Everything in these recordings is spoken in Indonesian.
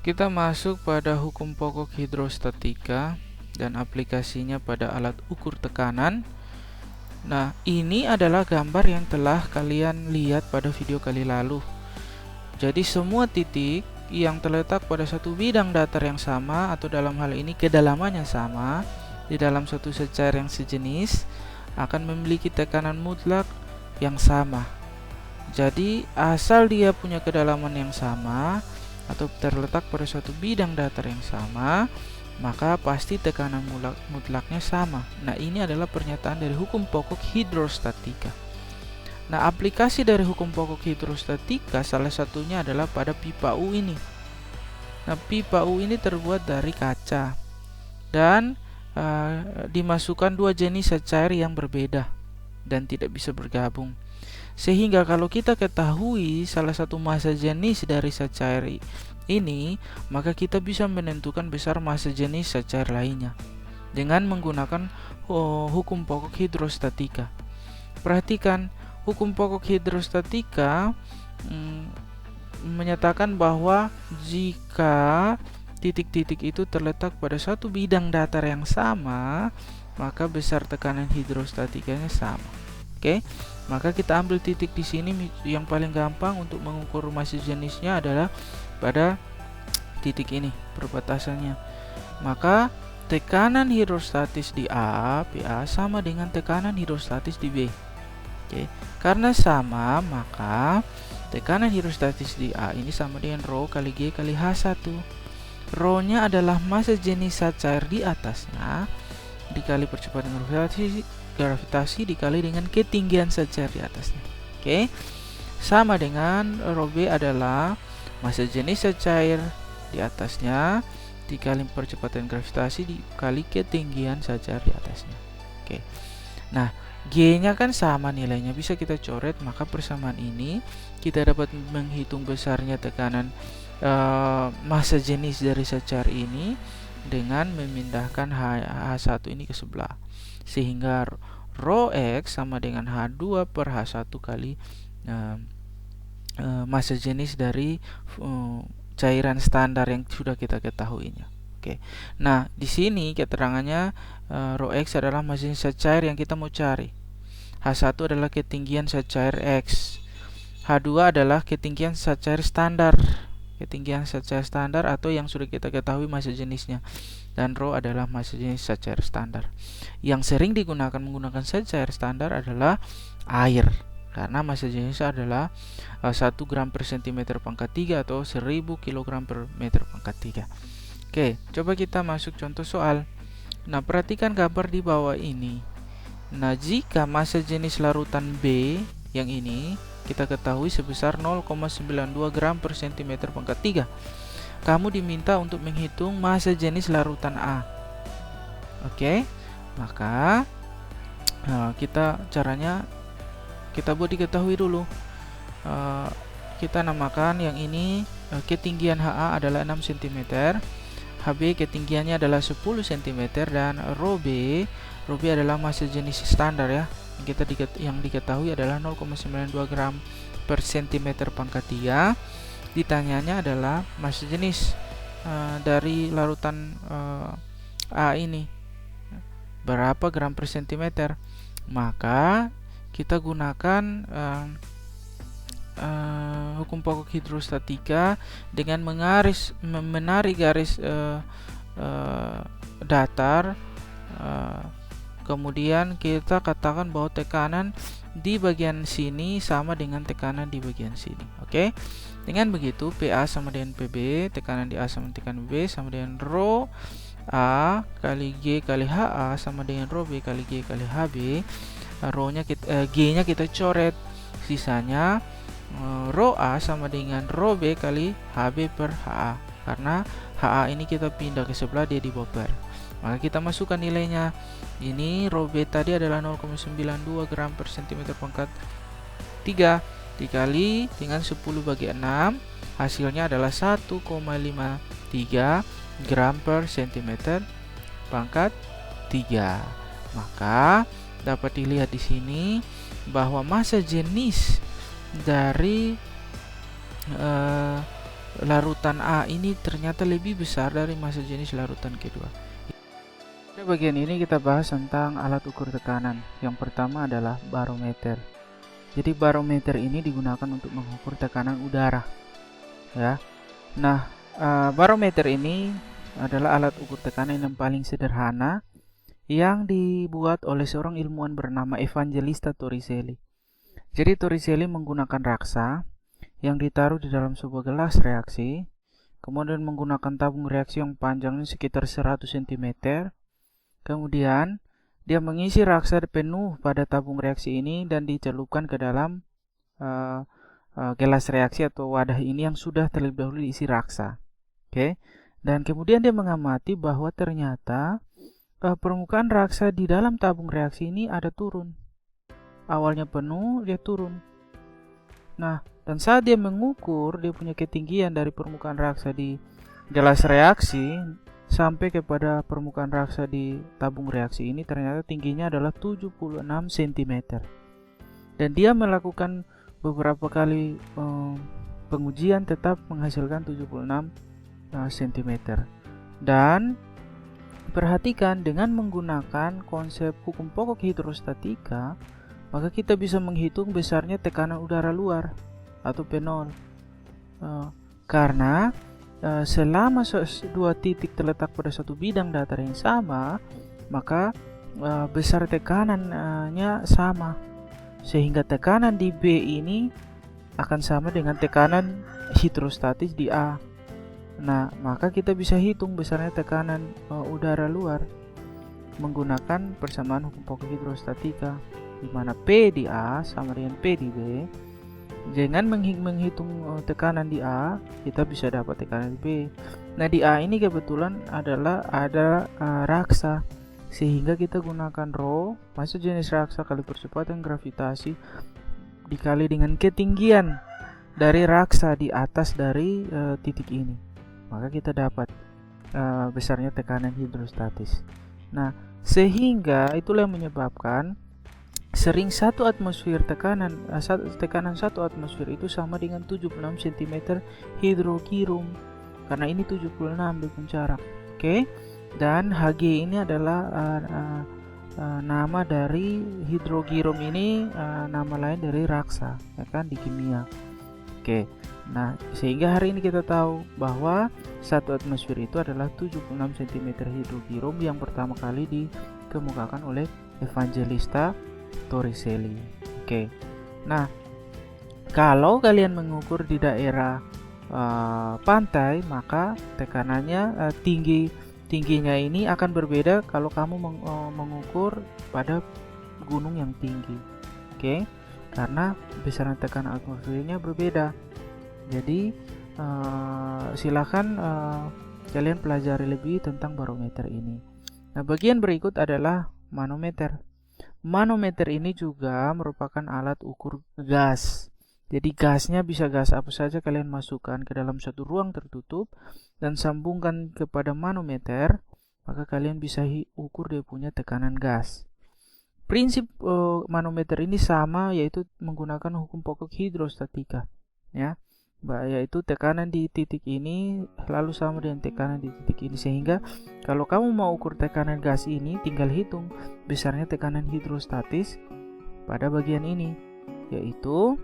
Kita masuk pada hukum pokok hidrostatika dan aplikasinya pada alat ukur tekanan. Nah, ini adalah gambar yang telah kalian lihat pada video kali lalu. Jadi semua titik yang terletak pada satu bidang datar yang sama, atau dalam hal ini kedalamannya sama, di dalam satu secair yang sejenis akan memiliki tekanan mutlak yang sama. Jadi asal dia punya kedalaman yang sama atau terletak pada suatu bidang datar yang sama, maka pasti tekanan mutlaknya sama. Nah, ini adalah pernyataan dari hukum pokok hidrostatika. Nah, aplikasi dari hukum pokok hidrostatika salah satunya adalah pada pipa U ini. Nah, pipa U ini terbuat dari kaca dan dimasukkan dua jenis secair yang berbeda dan tidak bisa bergabung. Sehingga kalau kita ketahui salah satu massa jenis dari secair ini, maka kita bisa menentukan besar massa jenis secair lainnya dengan menggunakan hukum pokok hidrostatika. Perhatikan, hukum pokok hidrostatika menyatakan bahwa jika titik-titik itu terletak pada satu bidang datar yang sama, maka besar tekanan hidrostatikanya sama. Oke, maka kita ambil titik di sini. Yang paling gampang untuk mengukur massa jenisnya adalah pada titik ini, perbatasannya. Maka tekanan hidrostatis di A, PA, sama dengan tekanan hidrostatis di B. Oke, karena sama, maka tekanan hidrostatis di A ini sama dengan Rho kali G kali H1. Rho-nya adalah massa jenis secair di atasnya dikali percepatan gravitasi dikali dengan ketinggian secair di atasnya. Oke, sama dengan Rho B adalah massa jenis secair di atasnya dikali percepatan gravitasi dikali ketinggian secair di atasnya. Oke, nah G-nya kan sama nilainya, bisa kita coret. Maka persamaan ini kita dapat menghitung besarnya tekanan massa jenis dari secair ini dengan memindahkan H1 ini ke sebelah, sehingga Rho X sama dengan H2 per H1 kali massa jenis dari cairan standar yang sudah kita ketahuinya. Oke. Nah, di sini keterangannya Rho X adalah massa jenis secair yang kita mau cari. H1 adalah ketinggian secair X. H2 adalah ketinggian secair standar. Ketinggian secair standar atau yang sudah kita ketahui massa jenisnya. Dan Rho adalah massa jenis secair standar. Yang sering digunakan menggunakan secair standar adalah air, karena massa jenisnya adalah 1 gram per centimeter pangkat 3 atau 1000 kg per meter pangkat 3. Oke, coba kita masuk contoh soal. Nah, perhatikan gambar di bawah ini. Nah, jika massa jenis larutan B yang ini kita ketahui sebesar 0,92 gram per centimeter pangkat 3, kamu diminta untuk menghitung massa jenis larutan A. Oke, maka caranya kita buat diketahui dulu. Kita namakan yang ini ketinggian HA adalah 6 cm, HB ketinggiannya adalah 10 cm, dan Rho B adalah massa jenis standar ya. Yang diketahui adalah 0,92 gram per centimeter pangkat 3. Ditanyanya adalah massa jenis dari larutan A ini berapa gram per centimeter. Maka kita gunakan hukum pokok hidrostatika dengan menarik garis datar. Kemudian kita katakan bahwa tekanan di bagian sini sama dengan tekanan di bagian sini. Oke. Dengan begitu PA sama dengan PB, tekanan di A sama tekanan B sama dengan Rho A kali G kali HA sama dengan Rho B kali G kali HB. G-nya kita coret. Sisanya Rho A sama dengan Rho B kali HB per HA. Karena HA ini kita pindah ke sebelah, dia di bawah. Maka kita masukkan nilainya. Ini Rho B tadi adalah 0,92 gram per centimeter pangkat 3 dikali dengan 10 bagi 6, hasilnya adalah 1,53 gram per centimeter pangkat 3. Maka dapat dilihat di sini bahwa massa jenis dari larutan A ini ternyata lebih besar dari massa jenis larutan kedua. Pada bagian ini kita bahas tentang alat ukur tekanan. Yang pertama adalah barometer. Jadi barometer ini digunakan untuk mengukur tekanan udara, ya. Nah, barometer ini adalah alat ukur tekanan yang paling sederhana yang dibuat oleh seorang ilmuwan bernama Evangelista Torricelli. Jadi Torricelli menggunakan raksa yang ditaruh di dalam sebuah gelas reaksi, kemudian menggunakan tabung reaksi yang panjangnya sekitar 100 cm. Kemudian dia mengisi raksa penuh pada tabung reaksi ini dan dicelupkan ke dalam gelas reaksi atau wadah ini yang sudah terlebih dahulu diisi raksa. Oke. Dan kemudian dia mengamati bahwa ternyata permukaan raksa di dalam tabung reaksi ini ada turun. Awalnya penuh, dia turun. Nah, dan saat dia mengukur dia punya ketinggian dari permukaan raksa di gelas reaksi sampai kepada permukaan raksa di tabung reaksi ini, ternyata tingginya adalah 76 cm. Dan dia melakukan beberapa kali pengujian tetap menghasilkan 76 cm. Dan perhatikan, dengan menggunakan konsep hukum pokok hidrostatika, maka kita bisa menghitung besarnya tekanan udara luar atau P0. Karena selama dua titik terletak pada satu bidang datar yang sama, maka besar tekanannya sama, sehingga tekanan di B ini akan sama dengan tekanan hidrostatis di A. Nah, maka kita bisa hitung besarnya tekanan udara luar menggunakan persamaan hukum pokok hidrostatika, di mana P di A sama dengan P di B. Dengan menghitung tekanan di A, kita bisa dapat tekanan di B. Nah, di A ini kebetulan ada raksa, sehingga kita gunakan rho, massa jenis raksa kali percepatan gravitasi dikali dengan ketinggian dari raksa di atas dari titik ini. Maka kita dapat besarnya tekanan hidrostatis. Nah, sehingga itulah yang menyebabkan sering satu atmosfer tekanan 1 atmosfer itu sama dengan 76 cm hidrogirum, karena ini 76 di puncarak. Oke. Dan Hg ini adalah nama dari hidrogirum ini, nama lain dari raksa, ya kan, di kimia. Oke. Nah, sehingga hari ini kita tahu bahwa satu atmosfer itu adalah 76 cm hidrogirum yang pertama kali dikemukakan oleh Evangelista Torricelli. Oke. Nah, kalau kalian mengukur di daerah pantai, maka tekanannya tingginya ini akan berbeda kalau kamu mengukur pada gunung yang tinggi. Oke. Karena besaran tekanan atmosfernya berbeda. Jadi silakan kalian pelajari lebih tentang barometer ini. Nah, bagian berikut adalah manometer. Manometer ini juga merupakan alat ukur gas. Jadi gasnya bisa gas apa saja kalian masukkan ke dalam satu ruang tertutup dan sambungkan kepada manometer, maka kalian bisa ukur dia punya tekanan gas. Prinsip manometer ini sama, yaitu menggunakan hukum pokok hidrostatika, ya. Yaitu tekanan di titik ini lalu sama dengan tekanan di titik ini, sehingga kalau kamu mau ukur tekanan gas ini tinggal hitung besarnya tekanan hidrostatis pada bagian ini, yaitu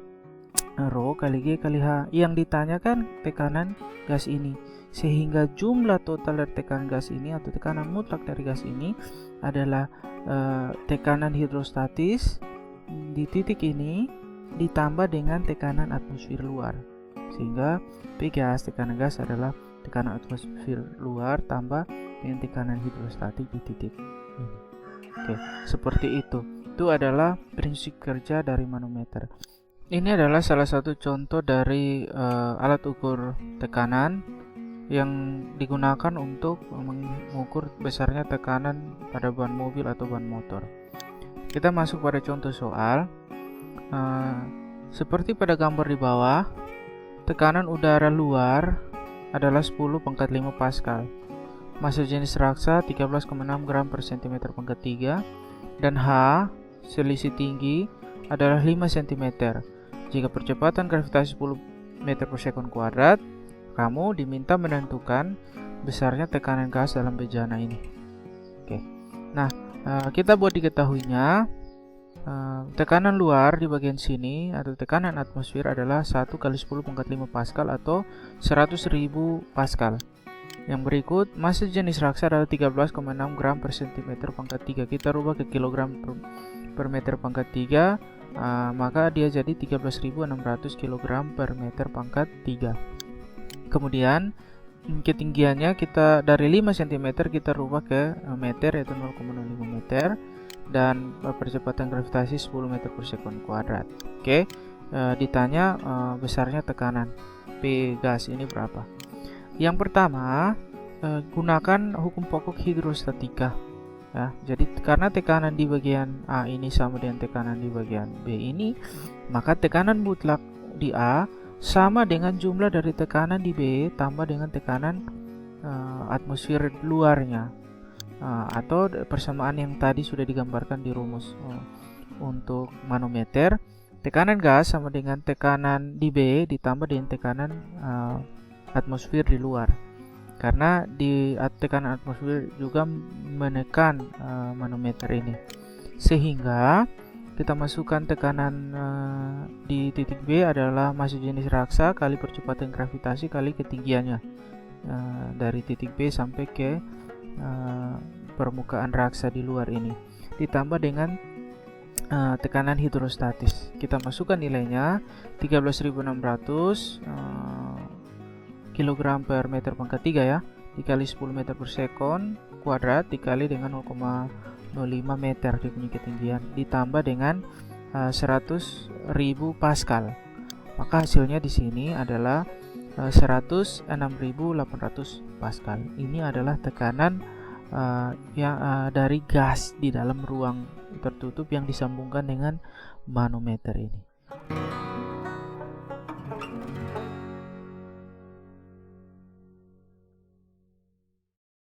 rho kali G kali H. Yang ditanyakan tekanan gas ini, sehingga jumlah total dari tekanan gas ini atau tekanan mutlak dari gas ini adalah tekanan hidrostatis di titik ini ditambah dengan tekanan atmosfer luar, sehingga P gas, tekanan gas adalah tekanan atmosfer luar tambah dengan tekanan hidrostatik di titik ini. Oke, seperti itu. Itu adalah prinsip kerja dari manometer. Ini adalah salah satu contoh dari alat ukur tekanan yang digunakan untuk mengukur besarnya tekanan pada ban mobil atau ban motor. Kita masuk pada contoh soal. Seperti pada gambar di bawah, tekanan udara luar adalah 10 pangkat 5 Pascal. Massa jenis raksa 13,6 gram per cm pangkat 3, dan H, selisih tinggi, adalah 5 cm. Jika percepatan gravitasi 10 meter per sekon kuadrat, kamu diminta menentukan besarnya tekanan gas dalam bejana ini. Oke. Nah, kita buat diketahuinya, tekanan luar di bagian sini atau tekanan atmosfer adalah 1 kali 10 pangkat 5 Pascal atau 100.000 Pascal. Yang berikut, massa jenis raksa adalah 13,6 gram per cm pangkat 3. Kita rubah ke kilogram per meter pangkat 3, maka dia jadi 13.600 kg per meter pangkat 3. Kemudian ketinggiannya kita dari 5 cm kita rubah ke meter, yaitu 0,05 meter, dan percepatan gravitasi 10 meter per sekon kuadrat. Oke, ditanya besarnya tekanan P gas ini berapa. Yang pertama, gunakan hukum pokok hidrostatika. Ya, jadi karena tekanan di bagian A ini sama dengan tekanan di bagian B ini, maka tekanan mutlak di A sama dengan jumlah dari tekanan di B tambah dengan tekanan atmosfer luarnya, atau persamaan yang tadi sudah digambarkan di rumus. Untuk manometer, tekanan gas sama dengan tekanan di B ditambah dengan tekanan atmosfer di luar, karena di tekanan atmosfer juga menekan manometer ini, sehingga kita masukkan tekanan di titik B adalah massa jenis raksa kali percepatan gravitasi kali ketinggiannya dari titik B sampai ke permukaan raksa di luar ini, ditambah dengan tekanan hidrostatis. Kita masukkan nilainya 13.600 kg per meter pangkat 3 ya, dikali 10 meter per sekon kuadrat dikali dengan 0,05 meter di punya ketinggian, ditambah dengan 100.000 Pascal. Maka hasilnya di sini adalah 106.800 Pascal. Ini adalah tekanan dari gas di dalam ruang tertutup yang disambungkan dengan manometer ini.